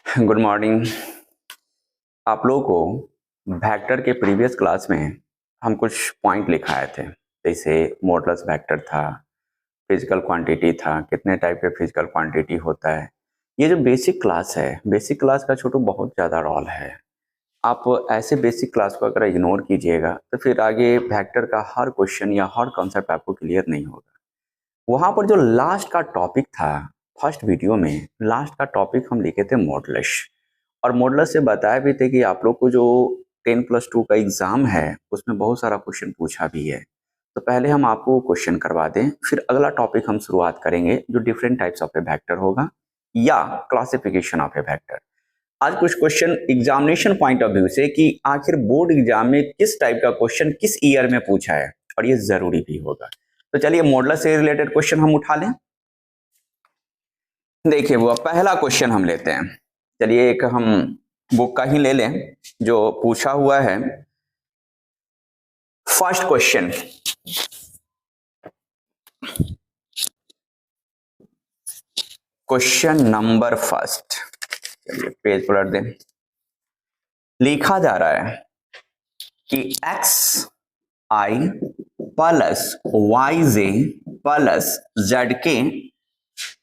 Good morning. आप लोगों को वेक्टर के प्रीवियस क्लास में हम कुछ पॉइंट लिखाए थे, जैसे मॉडुलस वेक्टर था, फिजिकल क्वांटिटी था, कितने टाइप के फिजिकल क्वांटिटी होता है। ये जो बेसिक क्लास है, बेसिक क्लास का छोटू बहुत ज़्यादा रोल है। आप ऐसे बेसिक क्लास को अगर इग्नोर कीजिएगा तो फिर आगे वेक्टर का हर क्वेश्चन या हर कॉन्सेप्ट आपको क्लियर नहीं होगा। वहाँ पर जो लास्ट का टॉपिक था, फर्स्ट वीडियो में लास्ट का टॉपिक हम लिखे थे मॉडुलस, और मॉडुलस से बताया भी थे कि आप लोग को जो 10+2 का एग्जाम है उसमें बहुत सारा क्वेश्चन पूछा भी है। तो पहले हम आपको क्वेश्चन करवा दें, फिर अगला टॉपिक हम शुरुआत करेंगे जो different types of A vector होगा या क्लासिफिकेशन ऑफ ए वेक्टर। आज कुछ question examination point of view से कि आखिर बोर्ड एग्जाम में किस टाइप का क्वेश्चन किस ईयर में पूछा है, और ये जरूरी भी होगा। तो चलिए मॉडुलस से रिलेटेड क्वेश्चन हम उठा लें। देखिए वो पहला क्वेश्चन हम लेते हैं। चलिए एक हम बुक का ही ले लें जो पूछा हुआ है। First question, question number first, चलिए पेज पलट दें। लिखा जा रहा है कि x i plus y j plus z के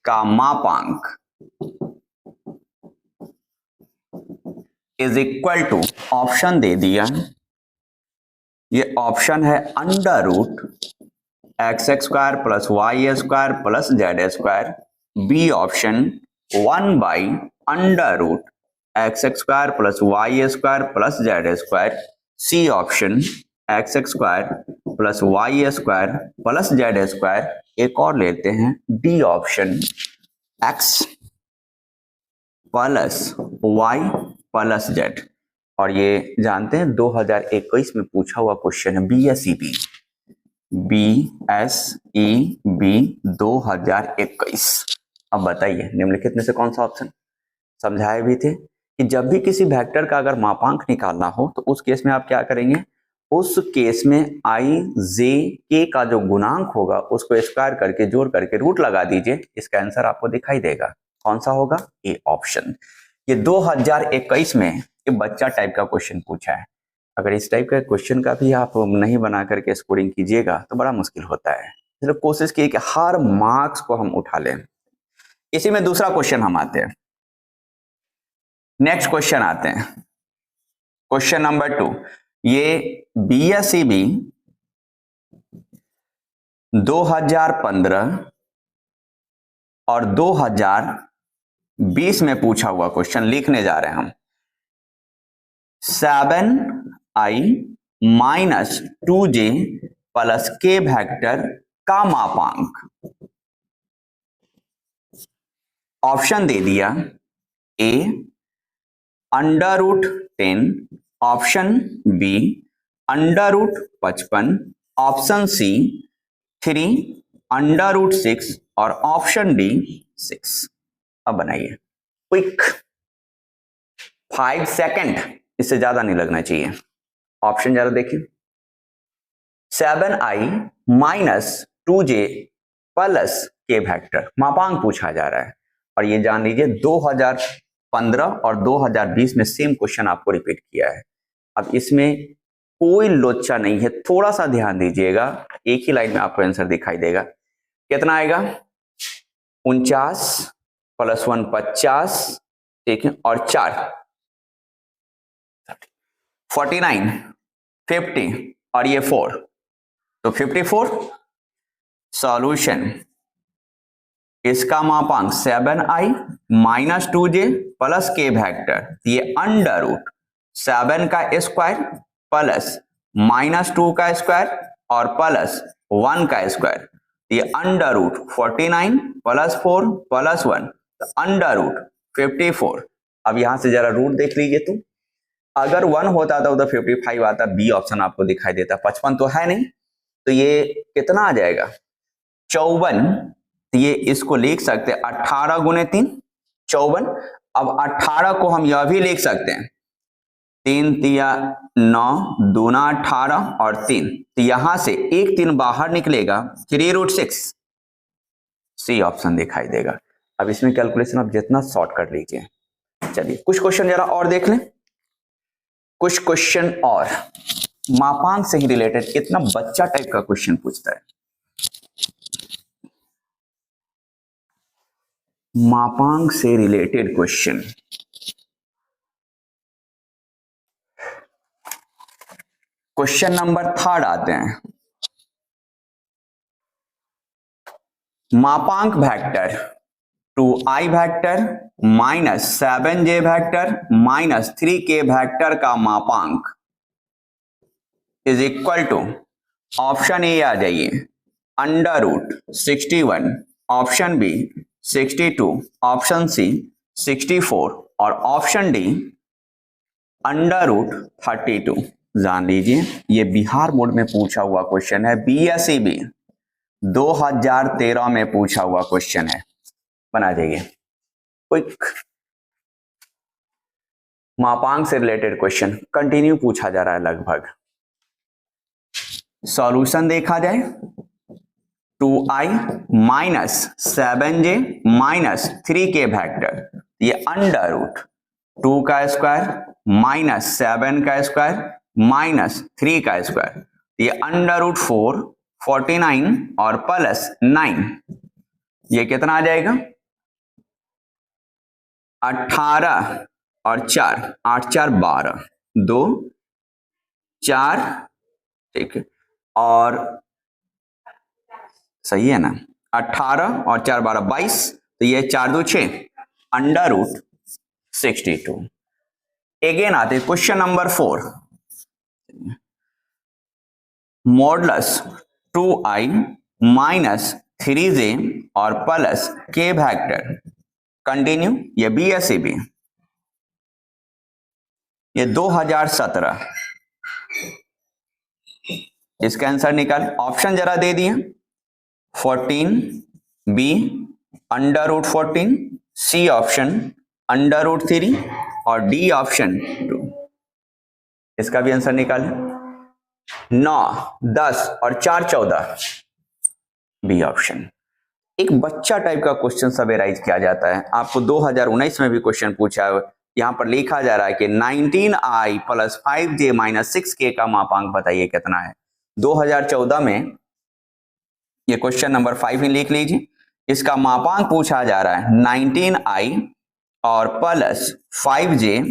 का मापांक इज इक्वल टू, ऑप्शन दे दिया। ये ऑप्शन है under root x square plus y square plus z square. B option 1 under root x square plus y square plus z square. C option x square plus y square plus z square. एक और लेते हैं D option x plus y plus z. और ये जानते हैं 2021 में पूछा हुआ क्वेश्चन है, BSEB 2021। अब बताइए निम्नलिखित में से कौन सा ऑप्शन। समझाए भी थे कि जब भी किसी वेक्टर का अगर मापांक निकालना हो तो उस केस में आप क्या करेंगे, उस केस में आई जे के का जो गुणांक होगा उसको स्क्वायर करके जोड़ करके रूट लगा दीजिए। इसका आंसर आपको दिखाई देगा। कौन सा होगा? A option. ये 2021 में ये बच्चा टाइप का क्वेश्चन पूछा है। अगर इस टाइप का क्वेश्चन का भी आप नहीं बना करके स्कोरिंग कीजिएगा तो बड़ा मुश्किल होता है। चलो कोशिश कीजिए कि हर मार्क्स को हम उठा लें। इसी में दूसरा क्वेश्चन हम आते हैं। नेक्स्ट क्वेश्चन आते हैं, क्वेश्चन नंबर 2। ये BSEB 2015 और 2020 में पूछा हुआ क्वेश्चन लिखने जा रहे हैं हम। 7i माइनस 2j प्लस के वेक्टर का मापांक। ऑप्शन दे दिया। A under root 10, option B under root 55, option C 3 under root 6 और ऑप्शन डी 6। अब बनाइए क्विक, 5 सेकंड, इससे ज्यादा नहीं लगना चाहिए। ऑप्शन जरा देखिए। 7i माइनस 2j प्लस के वेक्टर मापांक पूछा जा रहा है। और ये जान लीजिए 2015 और 2020 में सेम क्वेश्चन आपको रिपीट किया है। अब इसमें कोई लोचा नहीं है, थोड़ा सा ध्यान दीजिएगा। एक ही लाइन में आपको आंसर दिखाई देगा। कितना आएगा? 49 प्लस 1 50, ठीक है, और 4 49, 50 और ये 4 तो 54। सॉल्यूशन, इसका मापांक 7i माइनस 2j प्लस के वेक्टर, ये अंडर रूट 7 का स्क्वायर प्लस माइनस 2 का स्क्वायर और प्लस 1 का स्क्वायर, ये under root 49 plus 4 plus 1 under root 54। अब यहां से जरा रूट देख लीजिए। तो अगर 1 होता था उधर 55 आता, बी ऑप्शन आपको दिखाई देता। 55 तो है नहीं, तो ये कितना आ जाएगा? 54। ये इसको लिख सकते हैं 18 गुने 3 54। अब 18 को हम यह भी लिख सकते हैं 3 तिया 9 दूना 18 और 3, तो यहां से एक 3 बाहर निकलेगा, 3√6। सी ऑप्शन दिखाई देगा। अब इसमें कैलकुलेशन आप जितना शॉर्ट कर लीजिए। चलिए कुछ क्वेश्चन जरा और देख लें, कुछ क्वेश्चन और मापांक से ही रिलेटेड। कितना बच्चा टाइप का क्वेश्चन पूछता है। मापांक से रिलेटेड क्वेश्चन। क्वेश्चन नंबर 3 आते हैं। मापांक vector 2i vector minus 7j vector minus 3k vector का मापांक is equal to, option A आ जाइए √61, ऑप्शन बी 62, ऑप्शन सी 64 और ऑप्शन डी √32। जान लीजिए ये बिहार बोर्ड में पूछा हुआ क्वेश्चन है, BSEB 2013 में पूछा हुआ क्वेश्चन है। बना जाइए क्विक। मापांक से रिलेटेड क्वेश्चन कंटिन्यू पूछा जा रहा है लगभग। सॉल्यूशन देखा जाए 2i minus 7j minus 3k vector, ये √2 का स्क्वायर माइनस 7 का स्क्वायर माइनस 3 का स्क्वायर, ये √4 49 और प्लस 9, ये कितना आ जाएगा 18 और 4 8 4 12 2 4, ठीक है, और सही है ना 18 और 4 12 22, तो ये 4 2 6 √62। अगेन आते question number 4। Modulus 2i minus 3j और प्लस k वेक्टर कंटिन्यू, ये BSEB, ये 2017। इसका आंसर निकाल, ऑप्शन जरा दे दिए 14, बी √14, सी ऑप्शन √3 और डी ऑप्शन 2। इसका भी आंसर निकालें 9 10 और 4 14, बी ऑप्शन। एक बच्चा टाइप का क्वेश्चन सवेराइज किया जाता है। आपको 2019 में भी क्वेश्चन पूछा है, यहां पर लिखा जा रहा है कि 19i plus 5j minus 6k का मापांक बताइए कितना है। 2014 में ये क्वेश्चन नंबर 5 ही लिख लीजिए। इसका मापांक पूछा जा रहा है 19i और प्लस 5j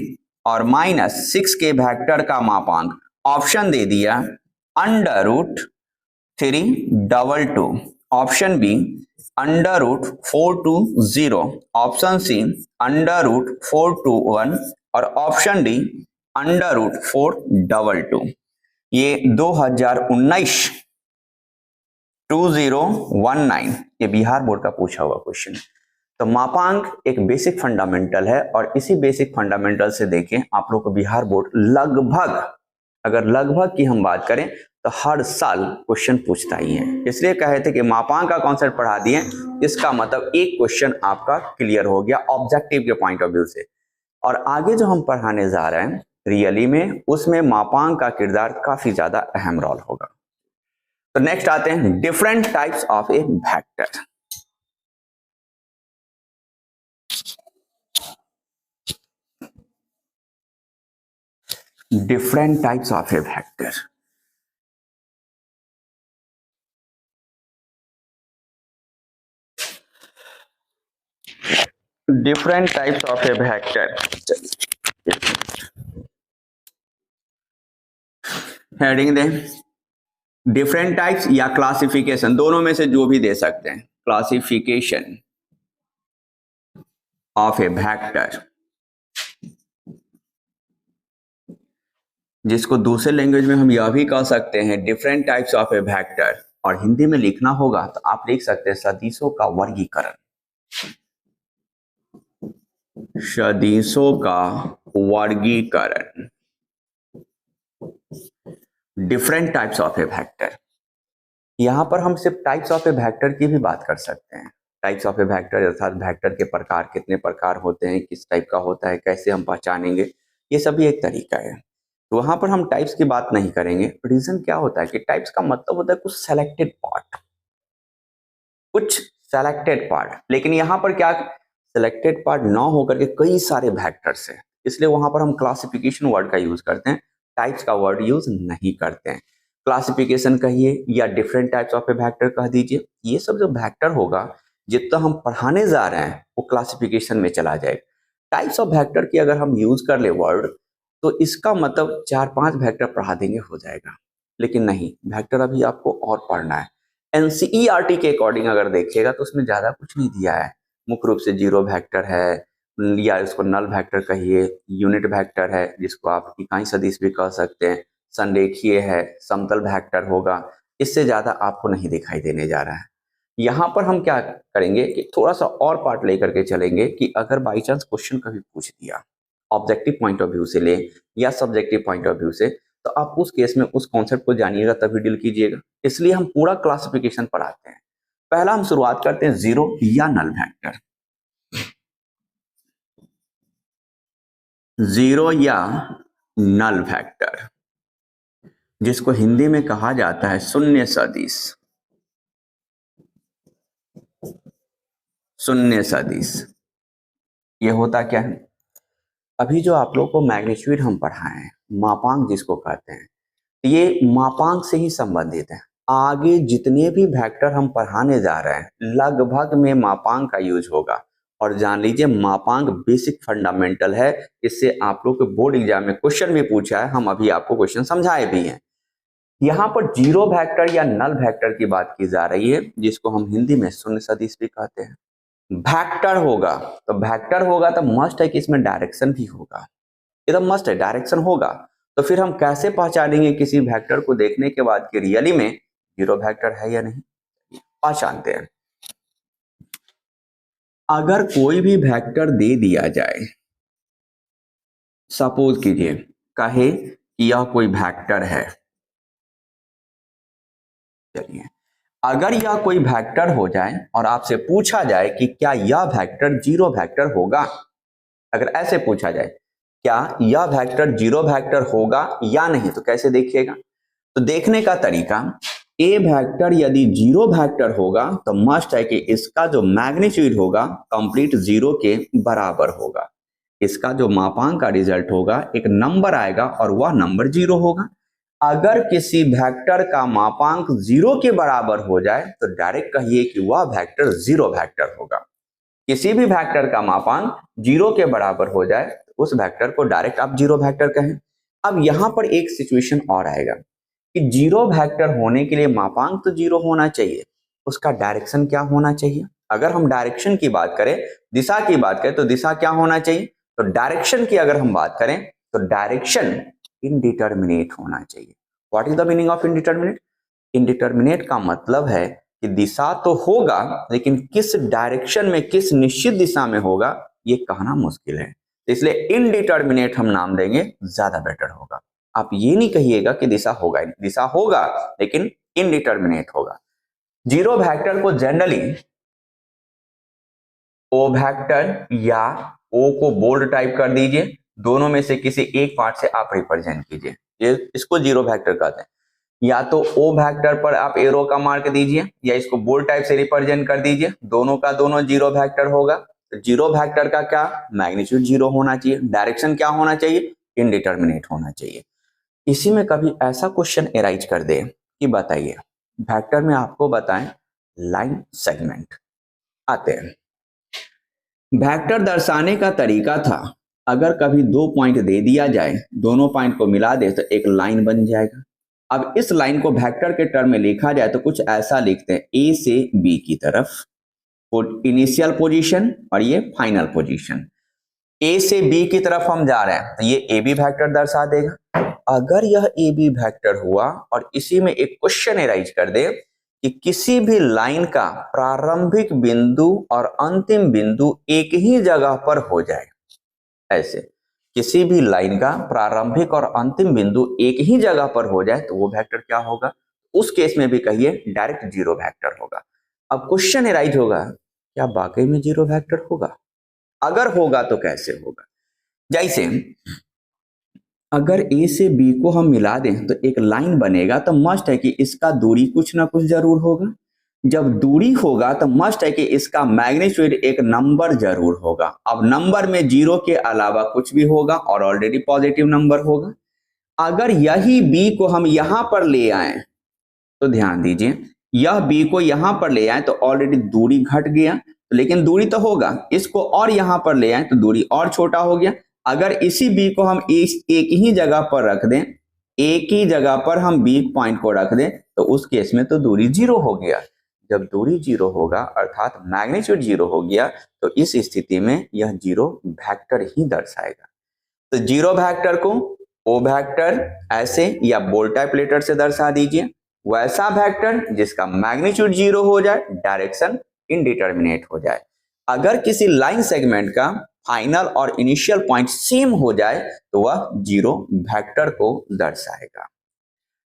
और माइनस 6k वेक्टर का मापांक। ऑप्शन दे दिया √322, ऑप्शन बी √420, ऑप्शन सी √421 और ऑप्शन डी √422। ये 2019 2019 ये बिहार बोर्ड का पूछा हुआ क्वेश्चन है। तो मापांक एक बेसिक फंडामेंटल है और इसी बेसिक फंडामेंटल से देखें आप लोग को बिहार बोर्ड लगभग, अगर लगभग की हम बात करें तो हर साल क्वेश्चन पूछता ही है। इसलिए कहे थे कि मापांक का कॉन्सेप्ट पढ़ा दिए, इसका मतलब एक क्वेश्चन आपका क्लियर हो गया ऑब्जेक्टिव के पॉइंट ऑफ व्यू से। और आगे जो हम पढ़ाने जा रहे हैं रियली में, उसमें मापांक का किरदार काफी ज्यादा अहम रोल होगा। तो नेक्स्ट आते हैं different types of A vector. Different types of A vector. Different types of A vector, heading दें डिफरेंट टाइप्स या क्लासिफिकेशन, दोनों में से जो भी दे सकते हैं। क्लासिफिकेशन ऑफ ए वेक्टर, जिसको दूसरे लैंग्वेज में हम यह भी कह सकते हैं different types of A vector, और हिंदी में लिखना होगा तो आप लिख सकते हैं सदिशों का वर्गीकरण। सदिशों का वर्गीकरण, different types of A vector. यहां पर हम सिर्फ टाइप्स ऑफ ए वेक्टर की भी बात कर सकते हैं। टाइप्स ऑफ ए वेक्टर अर्थात वेक्टर के प्रकार, कितने प्रकार होते हैं, किस टाइप का होता है, कैसे हम पहचानेंगे, ये सभी एक तरीका है। तो वहां पर हम टाइप्स की बात नहीं करेंगे। रीजन क्या होता है कि टाइप्स का मतलब होता है कुछ सेलेक्टेड पार्ट, कुछ सेलेक्टेड पार्ट। लेकिन यहां पर क्या सिलेक्टेड पार्ट ना होकर के कई सारे वेक्टर्स हैं, इसलिए वहां पर हम क्लासिफिकेशन वर्ड का यूज करते हैं, टाइप्स का वर्ड यूज नहीं करते हैं। क्लासिफिकेशन कहिए या different types of A vector कह दीजिए, ये सब जो वेक्टर होगा जितना हम पढ़ाने जा रहे हैं वो क्लासिफिकेशन में चला जाएगा। टाइप्स ऑफ वेक्टर की अगर हम यूज कर ले वर्ड तो इसका मतलब 4-5 वेक्टर पढ़ा देंगे हो जाएगा, लेकिन नहीं, वेक्टर अभी आपको और पढ़ना है। एनसीईआरटी के अकॉर्डिंग अगर देखिएगा तो उसमें ज्यादा कुछ नहीं दिया है, मुख्य रूप से जीरो वेक्टर है या इसको नल वेक्टर कहिए, यूनिट वेक्टर है जिसको आप इकाई सदिश भी कह सकते हैं, संरेखीय है, समतल वेक्टर होगा, इससे ज्यादा आपको नहीं दिखाई देने जा रहा है। यहाँ पर हम क्या करेंगे कि थोड़ा सा और पार्ट लेकर के चलेंगे कि अगर बाई चांस क्वेश्चन कभी पूछ दिया ऑब्जेक्टिव पॉइंट ऑफ व्यू से ले या सब्जेक्टिव पॉइंट ऑफ व्यू से, तो आप उस केस में उस कॉन्सेप्ट को जानिएगा तभी डील कीजिएगा, इसलिए हम पूरा क्लासिफिकेशन पढ़ाते हैं। पहला हम शुरुआत करते हैं जीरो या नल वेक्टर। जीरो या नल वेक्टर जिसको हिंदी में कहा जाता है शून्य सदिश। शून्य सदिश ये होता क्या है, अभी जो आप लोग को मैग्नीट्यूड हम पढ़ाए हैं, मापांक जिसको कहते हैं, ये मापांक से ही संबंधित है। आगे जितने भी वेक्टर हम पढ़ाने जा रहे हैं लगभग में मापांक का यूज होगा, और जान लीजिए मापांक बेसिक फंडामेंटल है, इससे आप लोग के बोर्ड एग्जाम में क्वेश्चन भी पूछा है, हम अभी आपको क्वेश्चन समझाए भी हैं। यहाँ पर जीरो वेक्टर या नल वेक्टर की बात की जा रही है, जिसको हम हिंदी में शून्य सदिश भी कहते हैं। वेक्टर होगा तो वेक्टर होगा तो मस्ट है कि इसमें डायरेक्शन भी होगा, एकदम मस्ट है, डायरेक्शन होगा। तो फिर हम कैसे पहचानेंगे किसी वेक्टर को देखने के बाद कि रियली में जीरो वेक्टर है या नहीं? पहचानते हैं। अगर कोई भी वेक्टर दे दिया जाए, सपोज कीजिए कहे कि यह कोई वेक्टर है, चलिए अगर यह कोई वेक्टर हो जाए और आपसे पूछा जाए कि क्या यह वेक्टर जीरो वेक्टर होगा, अगर ऐसे पूछा जाए क्या यह वेक्टर जीरो वेक्टर होगा या नहीं, तो कैसे देखिएगा? तो देखने का तरीका, ए वेक्टर यदि जीरो वेक्टर होगा तो मस्ट है कि इसका जो मैग्नीट्यूड होगा कंप्लीट जीरो के बराबर होगा, इसका जो मापांक का रिजल्ट होगा एक नंबर आएगा और वह नंबर जीरो होगा। अगर किसी वेक्टर का मापांक जीरो के बराबर हो जाए तो डायरेक्ट कहिए कि वह वेक्टर जीरो वेक्टर होगा। किसी भी वेक्टर का मापांक जीरो के बराबर हो जाए तो उस वेक्टर को डायरेक्ट आप जीरो वेक्टर कहें। अब यहां पर एक सिचुएशन और आएगा कि जीरो वेक्टर होने के लिए मापांक तो जीरो होना चाहिए, उसका डायरेक्शन क्या होना चाहिए? अगर हम डायरेक्शन की बात करें, दिशा की बात करें, तो दिशा क्या होना चाहिए? तो डायरेक्शन की अगर हम बात करें तो डायरेक्शन इनडिटर्मिनेट होना चाहिए। What is the meaning of indeterminate? Indeterminate का मतलब है कि दिशा तो होगा लेकिन किस डायरेक्शन में, किस निश्चित दिशा में होगा ये कहना मुश्किल है, इसलिए इनडिटर्मिनेट हम नाम देंगे, ज्यादा बेटर होगा। आप ये नहीं कहिएगा कि दिशा होगा, दिशा होगा लेकिन इनडिटर्मिनेट होगा। जीरो वेक्टर को जनरली ओ वेक्टर या ओ को बोल्ड टाइप कर दीजिए, दोनों में से किसी एक पार्ट से आप रिप्रेजेंट कीजिए, ये इसको जीरो वेक्टर कहते हैं। या तो ओ वेक्टर पर आप एरो का मार्क दीजिए या इसको बोल्ड टाइप से रिप्रेजेंट कर दीजिए, दोनों का दोनों जीरो वेक्टर होगा। तो जीरो वेक्टर का क्या मैग्नीट्यूड जीरो होना चाहिए, डायरेक्शन क्या होना चाहिए, इनडिटर्मिनेट होना चाहिए। इसी में कभी ऐसा क्वेश्चन एराइज कर दे कि बताइए वेक्टर में आपको बताएं लाइन सेगमेंट, आते हैं। वेक्टर दर्शाने का तरीका था, अगर कभी दो पॉइंट दे दिया जाए, दोनों पॉइंट को मिला दे तो एक लाइन बन जाएगा। अब इस लाइन को वेक्टर के टर्म में लिखा जाए तो कुछ ऐसा लिखते हैं, ए से बी की तरफ इनिशियल पोजीशन और ये फाइनल पोजीशन। ए से बी की तरफ हम जा रहे हैं तो ये ए बी वेक्टर दर्शा देगा। अगर यह ए बी वेक्टर हुआ और इसी में एक क्वेश्चन एराइज कर दे कि किसी भी लाइन का प्रारंभिक बिंदु और अंतिम बिंदु एक ही जगह पर हो जाए, ऐसे किसी भी लाइन का प्रारंभिक और अंतिम बिंदु एक ही जगह पर हो जाए तो वो वेक्टर क्या होगा? उस केस में भी कहिए डायरेक्ट जीरो वेक्टर होगा। अब क्वेश्चन एराइज होगा, क्या वाकई में जीरो वेक्टर होगा? अगर होगा तो कैसे होगा? जैसे अगर ए से बी को हम मिला दें तो एक लाइन बनेगा, तो मस्ट है कि इसका दूरी कुछ ना कुछ जरूर होगा। जब दूरी होगा तो मस्ट है कि इसका मैग्नीट्यूड एक नंबर जरूर होगा। अब नंबर में 0 के अलावा कुछ भी होगा और ऑलरेडी पॉजिटिव नंबर होगा। अगर यही b को हम यहां पर ले आए तो ध्यान दीजिए, यह b को यहां पर ले आए तो ऑलरेडी दूरी घट गया, लेकिन दूरी तो होगा। इसको और यहां पर ले आए तो दूरी और छोटा हो गया। अगर इसी b को हम एक ही जगह पर रख दें, एक ही जगह पर हम b पॉइंट को रख दें, तो उस केस में तो दूरी 0 हो गया। जब दूरी 0 होगा अर्थात मैग्नीट्यूड 0 हो गया, तो इस स्थिति में यह 0 वेक्टर ही दर्शाएगा। तो 0 वेक्टर को ओ वेक्टर ऐसे या बोल्ड टाइप लेटर से दर्शा दीजिए। वैसा वेक्टर जिसका मैग्नीट्यूड 0 हो जाए, डायरेक्शन इनडिटरमिनेट हो जाए। अगर किसी लाइन सेगमेंट का फाइनल और इनिशियल पॉइंट सेम हो जाए तो वह 0 वेक्टर को दर्शाएगा।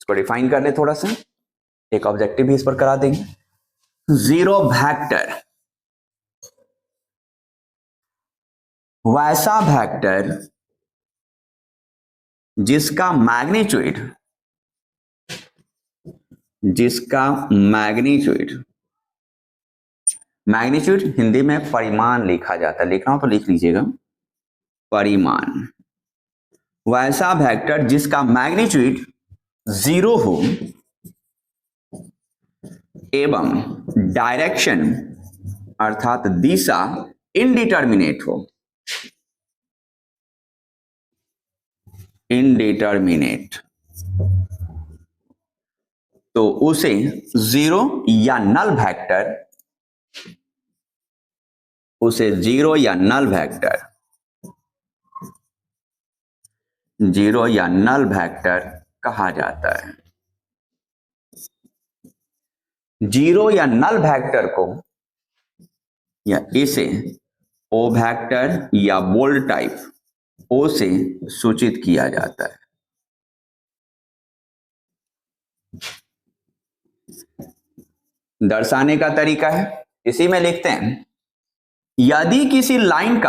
इसको डिफाइन कर ले थोड़ा सा, एक ऑब्जेक्टिव भी इस पर करा देंगे। 0 वेक्टर वैसा वेक्टर जिसका मैग्नीट्यूड हिंदी में परिमाण लिखा जाता है, लिखना हो तो लिख लीजिएगा परिमाण। वैसा वेक्टर जिसका मैग्नीट्यूड 0 हो एवं डायरेक्शन अर्थात दिशा इनडिटरमिनेट हो। इनडिटरमिनेट तो उसे 0 या नल वेक्टर, उसे 0 या नल वेक्टर कहा जाता है। 0 या नल वेक्टर को या इसे ओ वेक्टर या बोल्ड टाइप ओ से सूचित किया जाता है। दर्शाने का तरीका है, इसी में लिखते हैं यदि किसी लाइन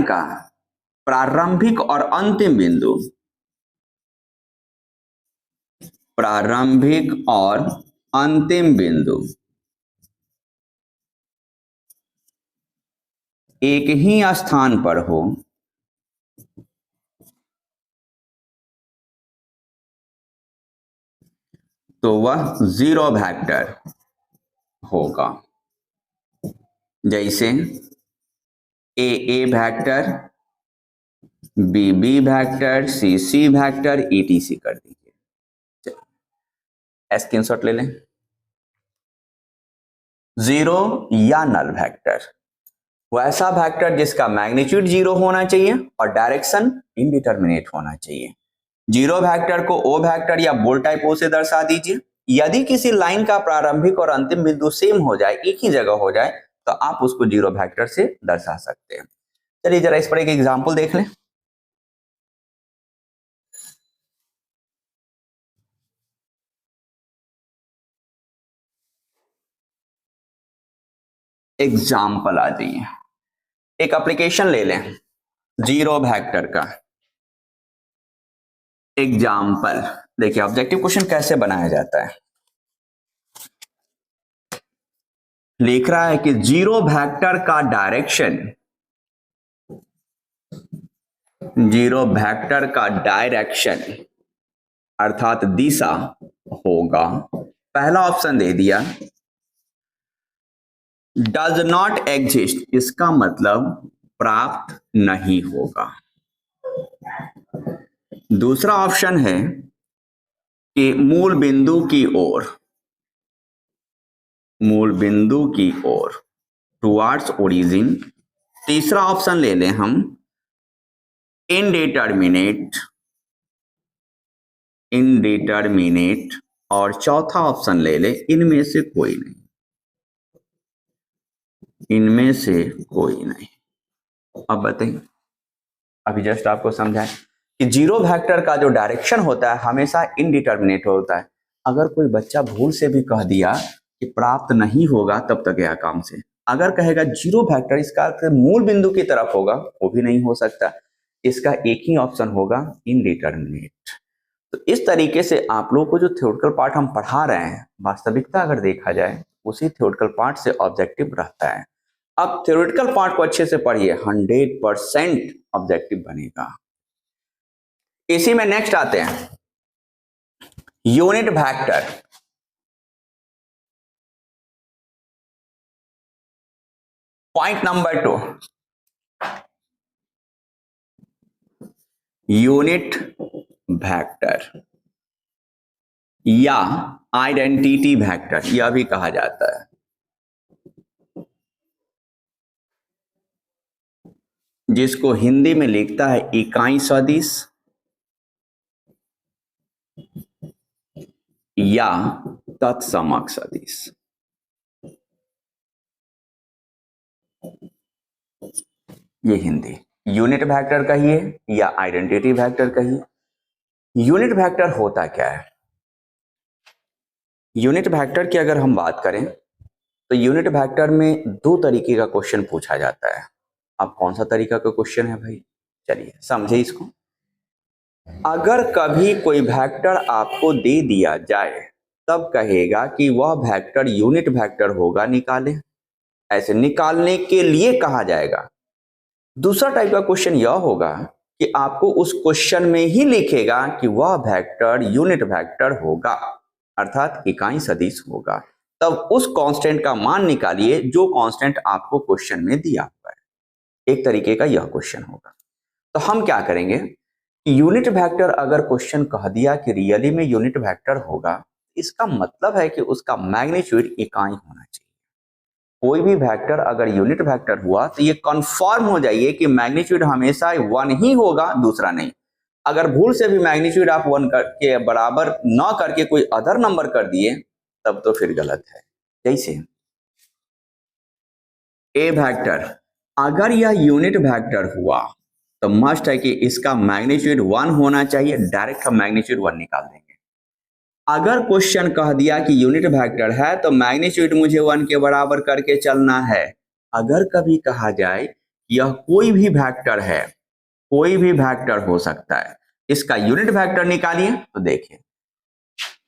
का प्रारंभिक और अंतिम बिंदु एक ही स्थान पर हो तो वह 0 वेक्टर होगा। जैसे ए vector, B vector, C vector, ETC कर दीजिए। स्क्रीनशॉट ले लें। 0 या नल वेक्टर वैसा वेक्टर जिसका मैग्नीट्यूड 0 होना चाहिए और डायरेक्शन इनडिटरमिनेट होना चाहिए। 0 वेक्टर को ओ वेक्टर या बोल्ड टाइप ओ से दर्शा दीजिए। यदि किसी लाइन का प्रारंभिक और अंतिम बिंदु सेम हो जाए, एक ही जगह हो जाए, तो आप उसको 0 वेक्टर से दर्शा सकते हैं। चलिए जरा इस पर एक एग्जांपल देख लें। एग्जाम्पल आ जाइए, एक एप्लीकेशन ले लें 0 वेक्टर का एग्जाम्पल। देखिए ऑब्जेक्टिव क्वेश्चन कैसे बनाया जाता है। लिख रहा है कि 0 वेक्टर का डायरेक्शन अर्थात दिशा होगा, पहला ऑप्शन दे दिया डज नॉट एग्जिस्ट, इसका मतलब प्राप्त नहीं होगा। दूसरा ऑप्शन है कि मूल बिंदु की ओर टुवर्ड्स ओरिजिन। तीसरा ऑप्शन ले लें हम इनडिटरमिनेट और चौथा ऑप्शन ले लें इनमें से कोई नहीं। अब बताइए, अभी जस्ट आपको समझाएं कि 0 वेक्टर का जो डायरेक्शन होता है हमेशा इनडिटरमिनेट होता है। अगर कोई बच्चा भूल से भी कह दिया कि प्राप्त नहीं होगा तब तक गया काम से। अगर कहेगा 0 वेक्टर इसका अर्थ मूल बिंदु की तरफ होगा, वो भी नहीं हो सकता। इसका एक ही ऑप्शन होगा इनडिटरमिनेट। तो इस तरीके से आप लोगों को जो थ्योरेटिकल पार्ट हम पढ़ा रहे हैं, वास्तविकता अगर देखा जाए उसी थ्योरेटिकल पार्ट से ऑब्जेक्टिव रहता है। अब थ्योरेटिकल पार्ट को अच्छे से पढ़िए, 100% ऑब्जेक्टिव बनेगा। इसी में नेक्स्ट आते हैं unit vector. Point number 2, unit vector या आइडेंटिटी वेक्टर यह भी कहा जाता है, जिसको हिंदी में लिखता है इकाई सदिश या तत्समक सदिश। ये हिंदी यूनिट वेक्टर कहिए या आइडेंटिटी वेक्टर कहिए। यूनिट वेक्टर होता क्या है? यूनिट वेक्टर की अगर हम बात करें तो यूनिट वेक्टर में दो तरीके का क्वेश्चन पूछा जाता है। अब कौन सा तरीका का क्वेश्चन है भाई, चलिए समझे इसको। अगर कभी कोई वेक्टर आपको दे दिया जाए तब कहेगा कि वह वेक्टर यूनिट वेक्टर होगा, निकालें। ऐसे निकालने के लिए कहा जाएगा। दूसरा टाइप का क्वेश्चन यह होगा कि आपको उस क्वेश्चन में ही लिखेगा कि वह वेक्टर यूनिट वेक्टर होगा, अर्थात इकाई सदिश होगा। तब उस कांस्टेंट का मान निकालिए जो कांस्टेंट आपको क्वेश्चन में दिया हुआ है। एक तरीके का यह क्वेश्चन होगा। तो हम क्या करेंगे, यूनिट वेक्टर अगर क्वेश्चन कह दिया कि रियली में यूनिट वेक्टर होगा, इसका मतलब है कि उसका मैग्नीट्यूड इकाई होना चाहिए। कोई भी वेक्टर अगर यूनिट वेक्टर हुआ तो ये कंफर्म हो जाइए कि मैग्नीट्यूड हमेशा 1 ही होगा, दूसरा नहीं। अगर भूल से भी मैग्नीट्यूड आप 1 के बराबर न करके कोई अदर नंबर कर दिए तब तो फिर गलत है। जैसे ए वेक्टर, अगर यह यूनिट वेक्टर हुआ तो मस्ट है कि इसका मैग्नीट्यूड 1 होना चाहिए, डायरेक्ट हम मैग्नीट्यूड 1 निकाल देंगे। अगर क्वेश्चन कह दिया कि यूनिट वेक्टर है तो मैग्नीट्यूड मुझे 1 के बराबर करके चलना है। अगर कभी कहा जाए यह कोई भी वेक्टर है, कोई भी वेक्टर हो सकता है, इसका यूनिट वेक्टर निकालिए, तो देखिए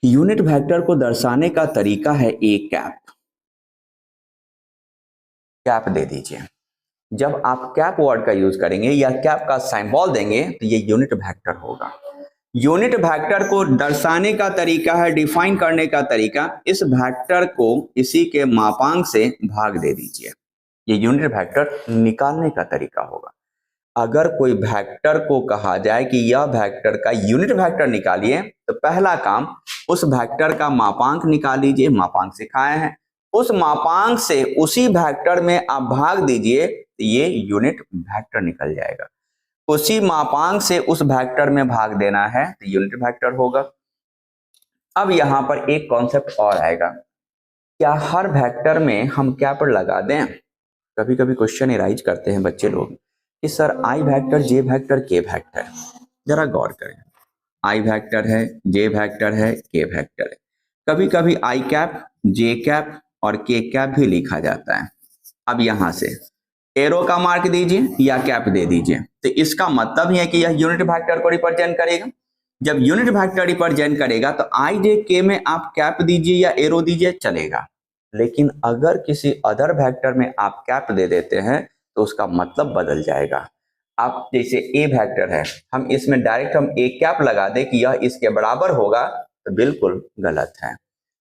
यूनिट वेक्टर को दर्शाने का तरीका है ए कैप। कैप दे दीजिए। जब आप कैप वर्ड का यूज करेंगे या कैप का सिंबल देंगे तो ये यूनिट वेक्टर होगा। यूनिट वेक्टर को दर्शाने का तरीका है, डिफाइन करने का तरीका, इस वेक्टर को इसी के मापांक से भाग दे दीजिए। ये यूनिट वेक्टर निकालने का तरीका होगा। अगर कोई वेक्टर को कहा जाए कि यह वेक्टर का यूनिट वेक्टर निकालिए तो पहला काम उस वेक्टर का मापांक निकाल लीजिए। मापांक सिखाए हैं, उस मापांक से उसी वेक्टर में आप भाग दीजिए तो ये यूनिट वेक्टर निकल जाएगा। उसी मापांक से उस वेक्टर में भाग देना है तो यूनिट वेक्टर होगा। अब यहां पर एक कॉन्सेप्ट और आएगा, क्या हर वेक्टर में हम कैप लगा दें? कभी कभी क्वेश्चन एराइज करते हैं बच्चे लोग कि sir I vector, J vector, के वेक्टर। जरा गौर करें, आई वेक्टर है, जे वेक्टर है, के वेक्टर है। कभी कभी आई कैप, जे कैप और के कैप भी लिखा जाता है। अब यहां से एरो का मार्क दीजिए या कैप दे दीजिए, तो इसका मतलब ही है कि यह यूनिट वेक्टर को रिप्रेजेंट करेगा। जब यूनिट वेक्टर रिप्रेजेंट करेगा तो आई जे के में आप कैप दीजिए या एरो दीजिए, चलेगा। लेकिन अगर किसी अदर वेक्टर में आप कैप दे देते हैं तो उसका मतलब बदल जाएगा। आप जैसे ए वेक्टर है, हम इसमें डायरेक्ट हम ए कैप लगा दे कि यह इसके बराबर होगा तो बिल्कुल गलत है।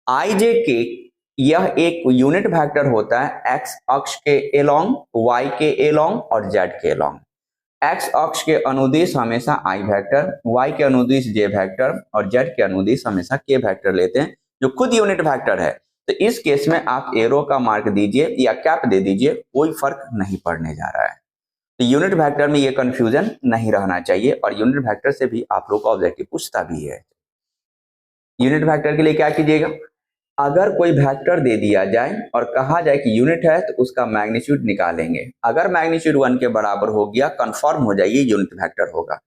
आई जे के यह एक यूनिट वेक्टर होता है एक्स अक्ष के एलोंग, वाई के एलोंग और जेड के एलोंग। एक्स अक्ष के अनुदिश हमेशा आई वेक्टर, वाई के अनुदिश जे वेक्टर और जेड के अनुदिश हमेशा के वेक्टर लेते हैं, जो खुद यूनिट वेक्टर है। तो इस केस में आप एरो का मार्क दीजिए या कैप दे दीजिए, कोई फर्क नहीं पड़ने जा रहा है। तो यूनिट वेक्टर में ये कंफ्यूजन नहीं रहना चाहिए, और यूनिट वेक्टर से भी आप लोग का ऑब्जेक्टिव पूछता भी है। यूनिट वेक्टर के लिए क्या कीजिएगा, अगर कोई वेक्टर दे दिया जाए और कहा जाए कि यूनिट है तो उसका मैग्नीट्यूड निकालेंगे। अगर मैग्नीट्यूड 1 के बराबर हो गया, कंफर्म हो जाइए यूनिट वेक्टर होगा।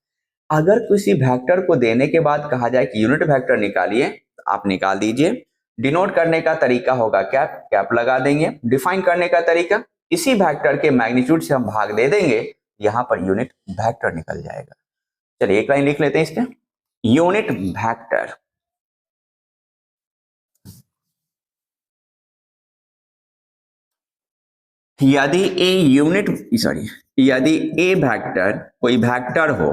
अगर किसी वेक्टर को देने के बाद कहा जाए कि यूनिट वेक्टर निकालिए, तो आप निकाल दीजिए। डिनोट करने का तरीका होगा कैप, कैप लगा देंगे। डिफाइन करने का तरीका, इसी वेक्टर के मैग्नीट्यूड से हम भाग दे देंगे, यहां पर यूनिट वेक्टर निकल जाएगा। चलिए एक लाइन लिख लेते हैं इस पे। यूनिट वेक्टर यदि यदि ए वेक्टर कोई वेक्टर हो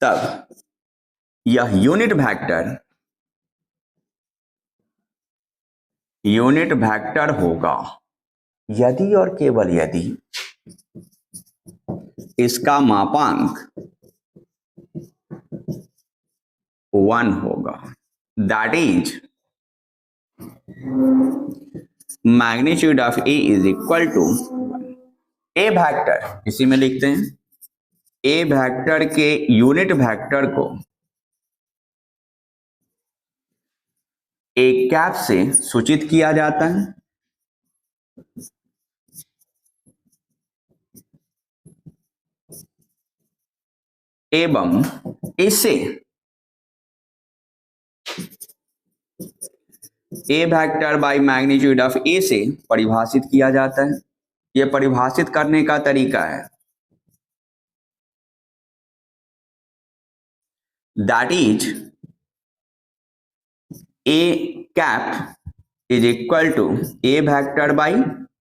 तब यह यूनिट वेक्टर होगा यदि और केवल यदि इसका मापांक 1 होगा, that is magnitude of a is equal to A vector, इसी में लिखते हैं ए वेक्टर के यूनिट वेक्टर को एक कैप से सूचित किया जाता है एवं इसे ए वेक्टर बाय मैग्नीट्यूड ऑफ ए से परिभाषित किया जाता है। यह परिभाषित करने का तरीका है that is A cap is equal to A vector by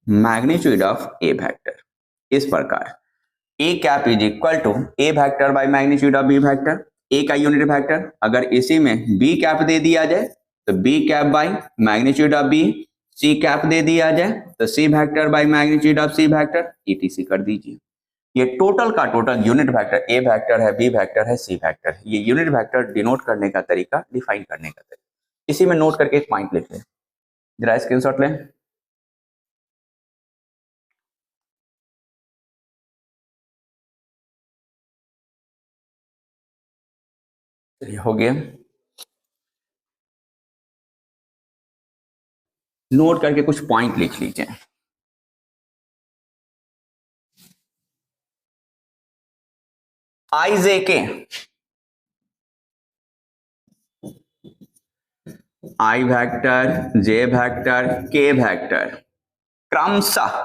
magnitude of A vector. इस प्रकार A cap is equal to A vector by magnitude of B vector. A का यूनिट वेक्टर अगर इसी में बी कैप दे दिया जाए तो B cap by magnitude of B, C cap दे दिया जाए तो C vector by magnitude of C vector, ETC कर दीजिए। ये टोटल का total unit vector A vector है, बी वेक्टर है, सी वेक्टर है। ये यूनिट वेक्टर डिनोट करने का तरीका, डिफाइन करने का तरीका। इसी में नोट करके एक पॉइंट लिख लें, जरा स्क्रीनशॉट लें। हो गया, नोट करके कुछ पॉइंट लिख लीजिए। आई जे के आई वेक्टर, जे वेक्टर, के वेक्टर क्रमशः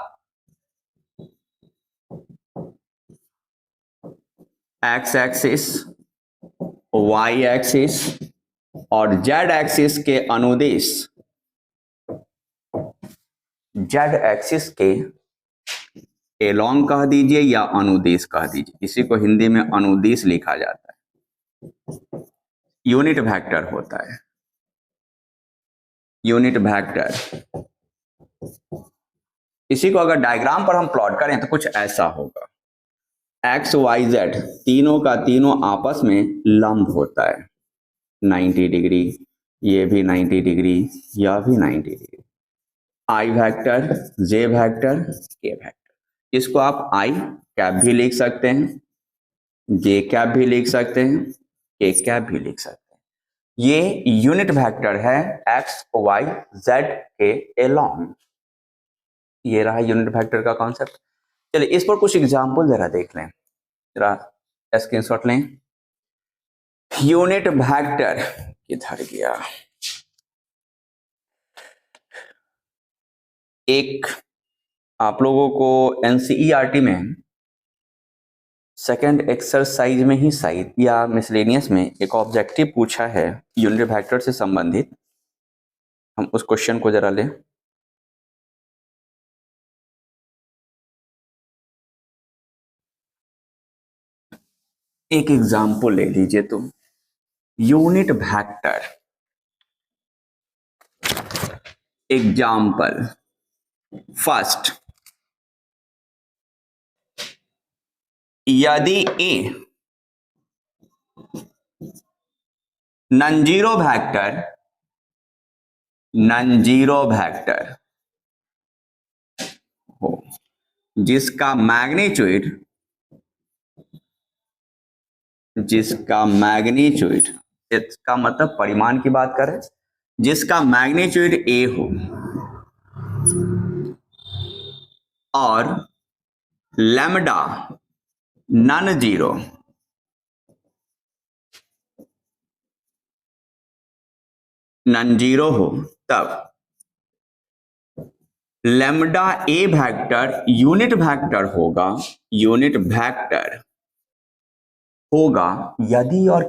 एक्स एक्सिस, वाई एक्सिस और जेड एक्सिस के अनुदिश, जेड एक्सिस के एलोंग कह दीजिए या अनुदिश कह दीजिए, इसी को हिंदी में अनुदिश लिखा जाता है, यूनिट वेक्टर होता है। यूनिट वेक्टर इसी को अगर डायग्राम पर हम प्लॉट करें तो कुछ ऐसा होगा, एक्स वाई जेड तीनों का तीनों आपस में लंब होता है 90 डिग्री, ये भी 90 डिग्री, यह भी 90 डिग्री। आई वेक्टर, जे वेक्टर, के वेक्टर, इसको आप आई कैप भी लिख सकते हैं, जे कैप भी लिख सकते हैं, के कैप भी लिख सकते हैं। ये यूनिट वेक्टर है एक्स वाई जेड के एलोंग। ये रहा यूनिट वेक्टर का कॉन्सेप्ट। चलिए इस पर कुछ एग्जाम्पल जरा देख लें, जरा स्क्रीनशॉट लें। यूनिट वेक्टर किधर गया, एक आप लोगों को एनसीईआरटी में सेकेंड एक्सरसाइज में ही शायद या मिसलेनियस में एक ऑब्जेक्टिव पूछा है यूनिट वेक्टर से संबंधित। हम उस क्वेश्चन को जरा लें। एक एग्जाम्पल ले लीजिए तो यूनिट वेक्टर, एग्जाम्पल फर्स्ट, यदि ए नॉन जीरो वेक्टर हो जिसका मैग्नीट्यूड, इसका मतलब परिमाण की बात करें, जिसका मैग्नीट्यूड ए हो और लैम्डा नॉन जीरो हो, तब lambda A vector unit vector होगा, यूनिट वेक्टर होगा यदि और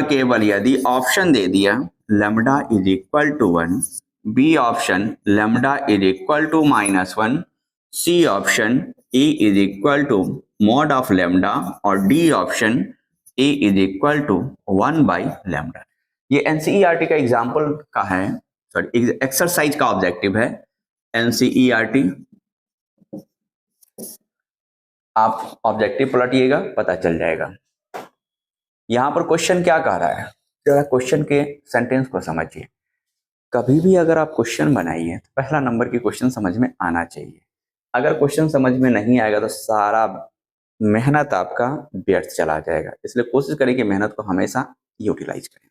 केवल यदि ऑप्शन दे दिया lambda is equal to 1, B option lambda is equal to -1, C option A is equal to mod of lambda और D option A is equal to 1/λ। ये एनसीईआरटी का एग्जाम्पल का है, सॉरी एक्सरसाइज का ऑब्जेक्टिव है NCERT. आप objective पलटिएगा पता चल जाएगा। यहां पर क्वेश्चन क्या कह रहा है, जरा क्वेश्चन के सेंटेंस को समझिए। कभी भी अगर आप क्वेश्चन बनाइए तो पहला नंबर की क्वेश्चन समझ में आना चाहिए। अगर क्वेश्चन समझ में नहीं आएगा तो सारा मेहनत आपका व्यर्थ चला जाएगा। इसलिए कोशिश करें कि मेहनत को हमेशा यूटिलाइज करें।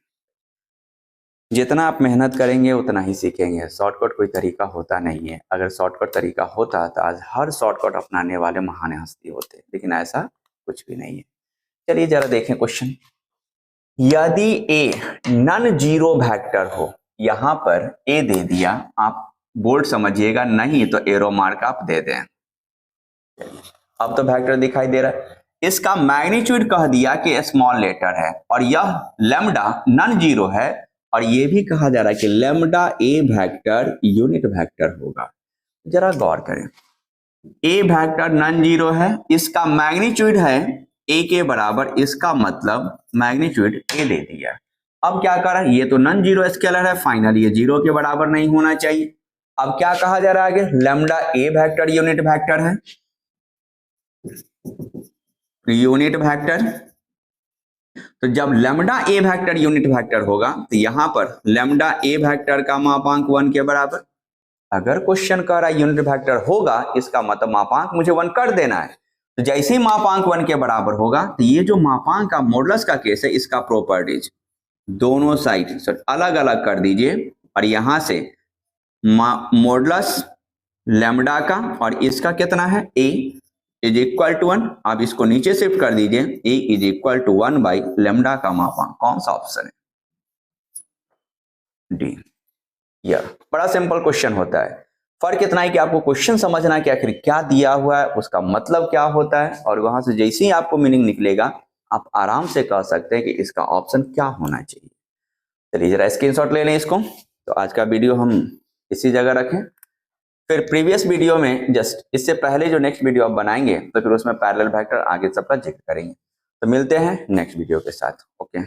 जितना आप मेहनत करेंगे उतना ही सीखेंगे। शॉर्टकट कोई तरीका होता नहीं है। अगर शॉर्टकट तरीका होता तो आज हर शॉर्टकट अपनाने वाले महान हस्ती होते, लेकिन ऐसा कुछ भी नहीं है। चलिए जरा देखें क्वेश्चन। यदि ए नॉन जीरो वेक्टर हो, यहां पर ए दे दिया, आप बोल्ड समझिएगा, नहीं तो एरो मार्क आप दे दें। अब तो वेक्टर दिखाई दे रहा है। इसका मैग्नीट्यूड कह दिया कि स्मॉल लेटर है और यह लैम्डा नॉन जीरो है और ये भी कहा जा रहा है कि lambda A vector unit vector होगा। जरा गौर करें, ए वेक्टर नॉन जीरो है, इसका मैग्नीट्यूड है ए के बराबर, इसका मतलब मैग्नीट्यूड ए दे दिया। अब क्या कर रहा है, ये तो नॉन जीरो स्केलर है, फाइनली ये जीरो के बराबर नहीं होना चाहिए। अब क्या कहा जा रहा है आगे, lambda A vector unit vector है, यूनिट वेक्टर। तो जब lambda A vector unit vector होगा तो यहां पर लैम्डा ए वेक्टर का मापांक 1 के बराबर। अगर क्वेश्चन कह रहा है यूनिट वेक्टर होगा, इसका मतलब मापांक मुझे 1 कर देना है। तो जैसे ही मापांक 1 के बराबर होगा तो ये जो मापांक का मॉडुलस का केस है, इसका प्रॉपर्टीज दोनों साइड अलग अलग कर दीजिए और यहां से मॉडुलस लैम्डा का और इसका कितना है a इज इक्वल टू 1। आप इसको नीचे शिफ्ट कर दीजिए, a इज इक्वल टू 1/λ का मापांक कौन सा ऑप्शन है, डी। यह बड़ा सिंपल क्वेश्चन होता है। फर्क इतना है कि आपको क्वेश्चन समझना है कि आखिर क्या दिया हुआ है, उसका मतलब क्या होता है, और वहां से जैसे ही आपको मीनिंग निकलेगा आप आराम से कह सकते हैं कि इसका ऑप्शन क्या होना चाहिए। चलिए जरा स्क्रीनशॉट ले लें इसको। तो आज का वीडियो हम इसी जगह रखें, फिर प्रीवियस वीडियो में जस्ट इससे पहले जो नेक्स्ट वीडियो आप बनाएंगे तो फिर उसमें पैरेलल वेक्टर आगे सबका जिक्र करेंगे। तो मिलते हैं नेक्स्ट वीडियो के साथ। ओके।